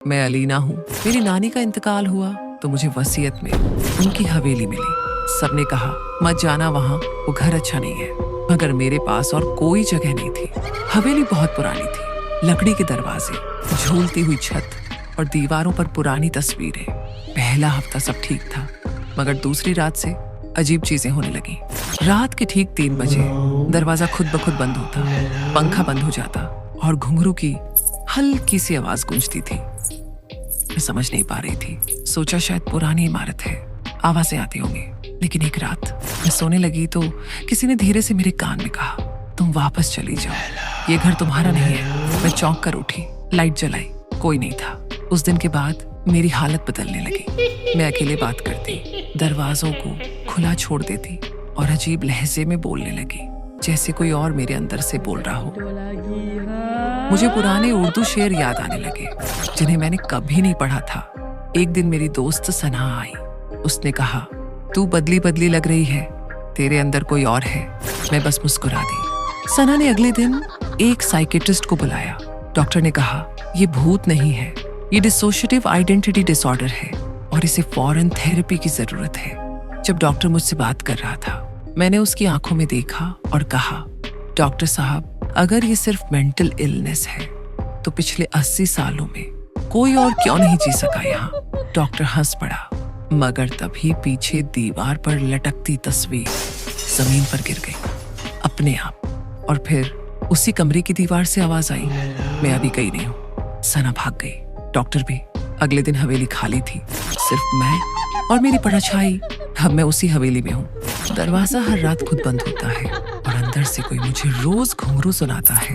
मैं अलीना हूँ। मेरी नानी का इंतकाल हुआ तो मुझे वसीयत में उनकी हवेली मिली। सबने कहा मत जाना वहाँ, वो घर अच्छा नहीं है। मगर मेरे पास और कोई जगह नहीं थी। हवेली बहुत पुरानी थी, लकड़ी के दरवाजे, झूलती हुई छत और दीवारों पर पुरानी तस्वीरें। पहला हफ्ता सब ठीक था, मगर दूसरी रात से अजीब चीजें होने लगी। रात के ठीक 3 बजे दरवाजा खुद ब खुद बंद होता, पंखा बंद हो जाता और घुंघरू की हल्की सी आवाज गूंजती थी। मैं समझ नहीं पा रही थी। सोचा शायद पुरानी इमारत है, आवाजें आती होंगी। लेकिन एक रात मैं सोने लगी तो किसी ने धीरे से मेरे कान में कहा, तुम वापस चली जाओ, ये घर तुम्हारा नहीं है। मैं चौंक कर उठी, लाइट जलाई, कोई नहीं था। उस दिन के बाद मेरी हालत बदलने लगी। मैं अकेले बात करती, दरवाजों को खुला छोड़ देती और अजीब लहजे में बोलने लगी, जैसे कोई और मेरे अंदर से बोल रहा हो। मुझे पुराने उर्दू शेर याद आने लगे जिन्हें मैंने कभी नहीं पढ़ा था। एक दिन मेरी दोस्त सना आई। उसने कहा, तू बदली बदली लग रही है, तेरे अंदर कोई और है। मैं बस मुस्कुरा दी। सना ने अगले दिन एक साइकेट्रिस्ट को बुलाया। डॉक्टर ने कहा, ये भूत नहीं है, ये डिसोशिएटिव आइडेंटिटी डिसऑर्डर है और इसे फौरन थेरेपी की जरूरत है। जब डॉक्टर मुझसे बात कर रहा था, मैंने उसकी आंखों में देखा और कहा, डॉक्टर साहब, अगर ये सिर्फ मेंटल इलनेस है तो पिछले 80 सालों में कोई और क्यों नहीं जी सका यहाँ। डॉक्टर हंस पड़ा, मगर तभी पीछे दीवार पर लटकती तस्वीर जमीन पर गिर गई अपने आप। और फिर उसी कमरे की दीवार से आवाज आई, मैं अभी गई नहीं हूँ। सना भाग गई, डॉक्टर भी। अगले दिन हवेली खाली थी, सिर्फ मैं और मेरी परछाई। अब मैं उसी हवेली में हूँ। दरवाजा हर रात खुद बंद होता है और अंदर से कोई मुझे रोज घुंघरू सुनाता है।